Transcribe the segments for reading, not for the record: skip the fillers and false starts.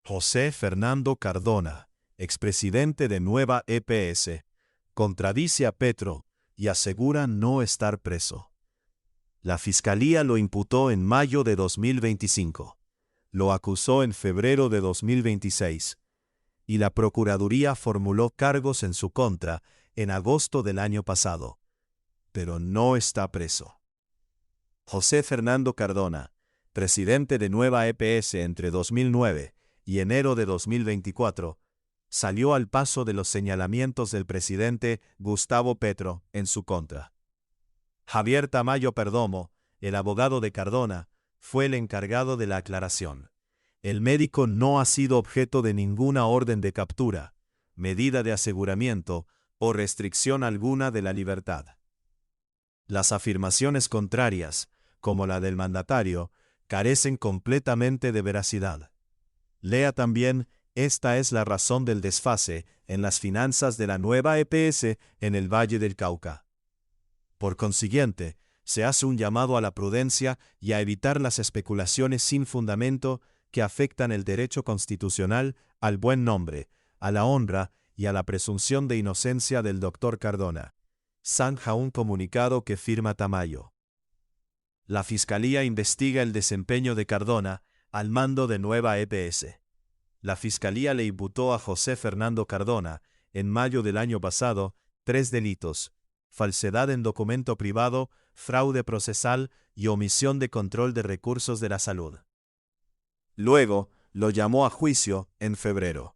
José Fernando Cardona, expresidente de Nueva EPS, contradice a Petro y asegura no estar preso. La Fiscalía lo imputó en mayo de 2025, lo acusó en febrero de 2026, y la Procuraduría formuló cargos en su contra en agosto del año pasado, pero no está preso. José Fernando Cardona, presidente de Nueva EPS entre 2009 y enero de 2024, salió al paso de los señalamientos del presidente Gustavo Petro en su contra. Javier Tamayo Perdomo, el abogado de Cardona, fue el encargado de la aclaración. El médico no ha sido objeto de ninguna orden de captura, medida de aseguramiento o restricción alguna de la libertad. Las afirmaciones contrarias, como la del mandatario, carecen completamente de veracidad. Lea también: esta es la razón del desfase en las finanzas de la Nueva EPS en el Valle del Cauca. Por consiguiente, se hace un llamado a la prudencia y a evitar las especulaciones sin fundamento que afectan el derecho constitucional al buen nombre, a la honra y a la presunción de inocencia del doctor Cardona. Zanja un comunicado que firma Tamayo. La Fiscalía investiga el desempeño de Cardona al mando de Nueva EPS. La Fiscalía le imputó a José Fernando Cardona, en mayo del año pasado, 3 delitos: falsedad en documento privado, fraude procesal y omisión de control de recursos de la salud. Luego, lo llamó a juicio en febrero.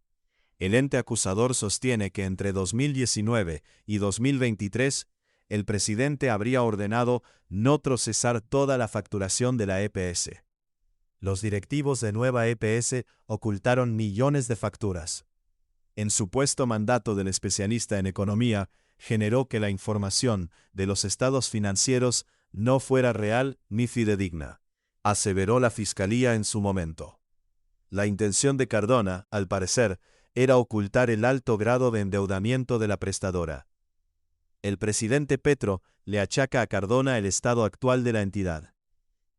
El ente acusador sostiene que entre 2019 y 2023, el presidente habría ordenado no procesar toda la facturación de la EPS. Los directivos de Nueva EPS ocultaron millones de facturas. En supuesto mandato del especialista en economía, generó que la información de los estados financieros no fuera real ni fidedigna, aseveró la Fiscalía en su momento. La intención de Cardona, al parecer, era ocultar el alto grado de endeudamiento de la prestadora. El presidente Petro le achaca a Cardona el estado actual de la entidad.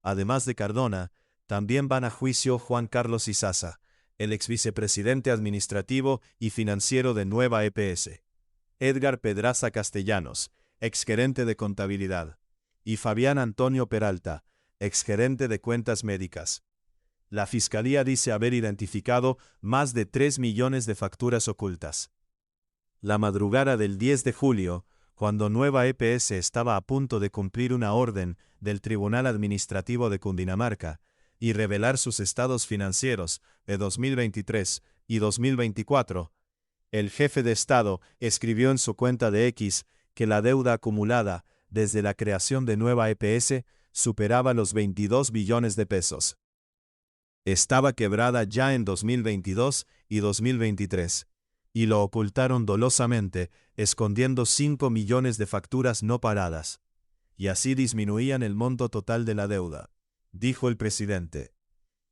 Además de Cardona, también van a juicio Juan Carlos Izaza, el exvicepresidente administrativo y financiero de Nueva EPS, Edgar Pedraza Castellanos, exgerente de contabilidad, y Fabián Antonio Peralta, exgerente de cuentas médicas. La Fiscalía dice haber identificado más de 3 millones de facturas ocultas. La madrugada del 10 de julio, cuando Nueva EPS estaba a punto de cumplir una orden del Tribunal Administrativo de Cundinamarca y revelar sus estados financieros de 2023 y 2024, el jefe de Estado escribió en su cuenta de X que la deuda acumulada desde la creación de Nueva EPS superaba los 22 billones de pesos. Estaba quebrada ya en 2022 y 2023, y lo ocultaron dolosamente, escondiendo 5 millones de facturas no pagadas, y así disminuían el monto total de la deuda, dijo el presidente,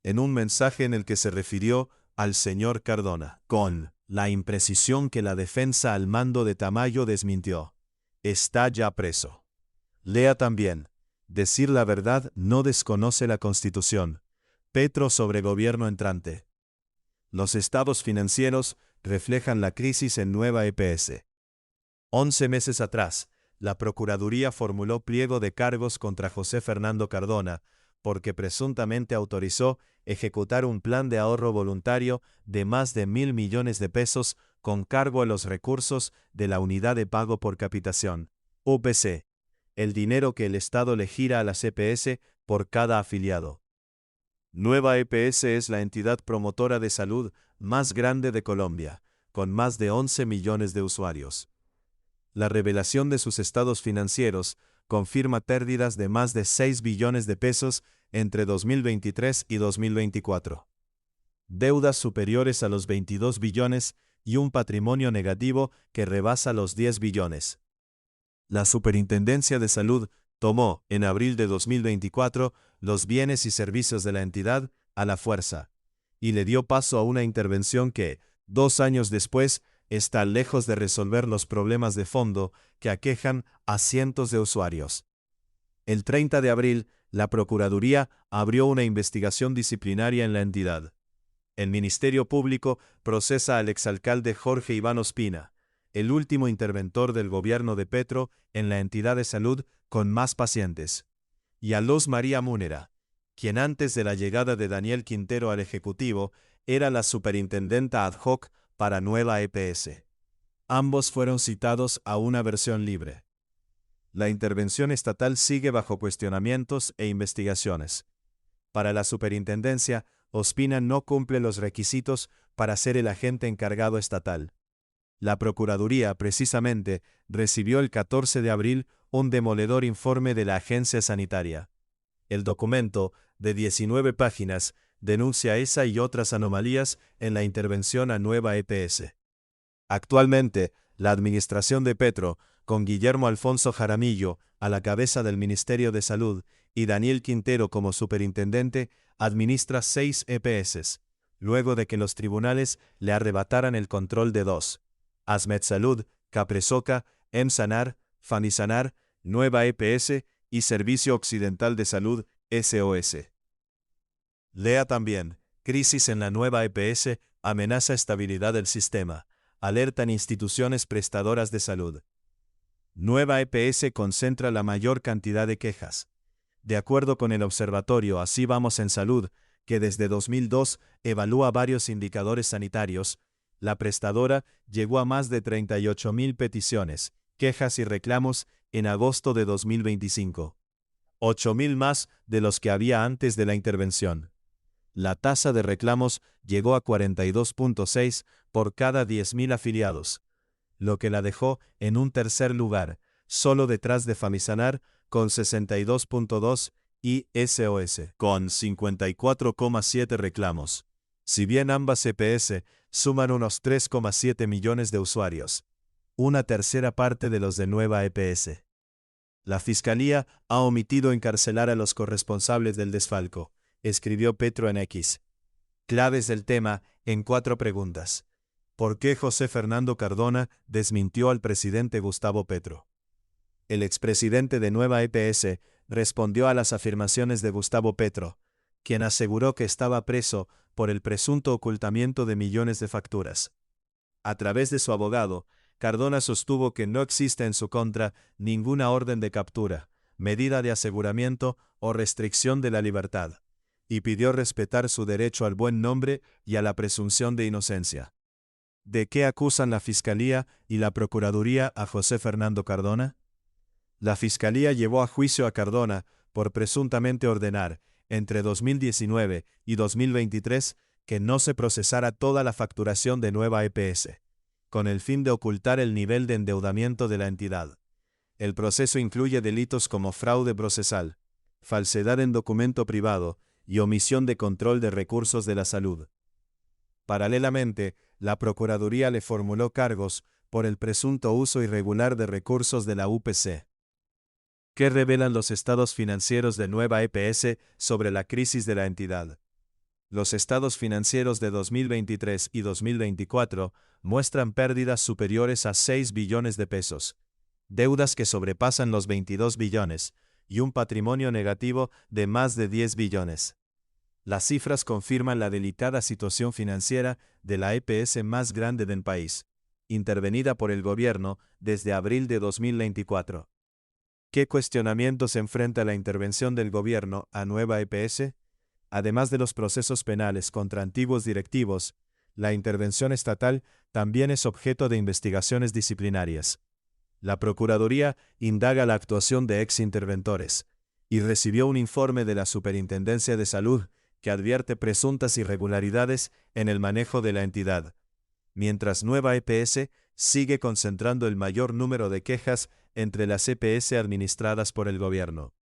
en un mensaje en el que se refirió al señor Cardona, con la imprecisión que la defensa al mando de Tamayo desmintió. Está ya preso. Lea también: decir la verdad no desconoce la Constitución. Petro sobre gobierno entrante. Los estados financieros reflejan la crisis en Nueva EPS. 11 meses atrás, la Procuraduría formuló pliego de cargos contra José Fernando Cardona, porque presuntamente autorizó ejecutar un plan de ahorro voluntario de más de 1.000 millones de pesos con cargo a los recursos de la Unidad de Pago por Capitación, UPC, el dinero que el Estado le gira a las EPS por cada afiliado. Nueva EPS es la entidad promotora de salud más grande de Colombia, con más de 11 millones de usuarios. La revelación de sus estados financieros confirma pérdidas de más de 6 billones de pesos entre 2023 y 2024. Deudas superiores a los 22 billones y un patrimonio negativo que rebasa los 10 billones. La Superintendencia de Salud tomó, en abril de 2024, los bienes y servicios de la entidad a la fuerza, y le dio paso a una intervención que, 2 años después, está lejos de resolver los problemas de fondo que aquejan a cientos de usuarios. El 30 de abril, la Procuraduría abrió una investigación disciplinaria en la entidad. El Ministerio Público procesa al exalcalde Jorge Iván Ospina, el último interventor del gobierno de Petro en la entidad de salud con más pacientes, y a Luz María Múnera, quien antes de la llegada de Daniel Quintero al Ejecutivo era la superintendenta ad hoc para Nueva EPS. Ambos fueron citados a una versión libre. La intervención estatal sigue bajo cuestionamientos e investigaciones. Para la superintendencia, Ospina no cumple los requisitos para ser el agente encargado estatal. La Procuraduría, precisamente, recibió el 14 de abril un demoledor informe de la agencia sanitaria. El documento, de 19 páginas, denuncia esa y otras anomalías en la intervención a Nueva EPS. Actualmente, la administración de Petro, con Guillermo Alfonso Jaramillo a la cabeza del Ministerio de Salud y Daniel Quintero como superintendente, administra 6 EPS, luego de que los tribunales le arrebataran el control de 2. Asmed Salud, Capresoca, Emsanar, Famisanar, Nueva EPS y Servicio Occidental de Salud, SOS. Lea también, crisis en la Nueva EPS, amenaza estabilidad del sistema, alertan instituciones prestadoras de salud. Nueva EPS concentra la mayor cantidad de quejas. De acuerdo con el observatorio Así Vamos en Salud, que desde 2002 evalúa varios indicadores sanitarios, la prestadora llegó a más de 38.000 peticiones, quejas y reclamos en agosto de 2025. 8.000 más de los que había antes de la intervención. La tasa de reclamos llegó a 42.6 por cada 10.000 afiliados, lo que la dejó en un tercer lugar, solo detrás de Famisanar, con 62.2, y SOS, con 54,7 reclamos. Si bien ambas EPS suman unos 3,7 millones de usuarios, una tercera parte de los de Nueva EPS. La Fiscalía ha omitido encarcelar a los corresponsables del desfalco, escribió Petro en X. Claves del tema en 4 preguntas. ¿Por qué José Fernando Cardona desmintió al presidente Gustavo Petro? El expresidente de Nueva EPS respondió a las afirmaciones de Gustavo Petro, quien aseguró que estaba preso por el presunto ocultamiento de millones de facturas. A través de su abogado, Cardona sostuvo que no existe en su contra ninguna orden de captura, medida de aseguramiento o restricción de la libertad, y pidió respetar su derecho al buen nombre y a la presunción de inocencia. ¿De qué acusan la Fiscalía y la Procuraduría a José Fernando Cardona? La Fiscalía llevó a juicio a Cardona por presuntamente ordenar, entre 2019 y 2023, que no se procesara toda la facturación de Nueva EPS, con el fin de ocultar el nivel de endeudamiento de la entidad. El proceso incluye delitos como fraude procesal, falsedad en documento privado y omisión de control de recursos de la salud. Paralelamente, la Procuraduría le formuló cargos por el presunto uso irregular de recursos de la UPC. ¿Qué revelan los estados financieros de Nueva EPS sobre la crisis de la entidad? Los estados financieros de 2023 y 2024 muestran pérdidas superiores a 6 billones de pesos, deudas que sobrepasan los 22 billones y un patrimonio negativo de más de 10 billones. Las cifras confirman la delicada situación financiera de la EPS más grande del país, intervenida por el gobierno desde abril de 2024. ¿Qué cuestionamientos enfrenta la intervención del gobierno a Nueva EPS? Además de los procesos penales contra antiguos directivos, la intervención estatal también es objeto de investigaciones disciplinarias. La Procuraduría indaga la actuación de ex-interventores y recibió un informe de la Superintendencia de Salud que advierte presuntas irregularidades en el manejo de la entidad, mientras Nueva EPS sigue concentrando el mayor número de quejas entre las EPS administradas por el gobierno.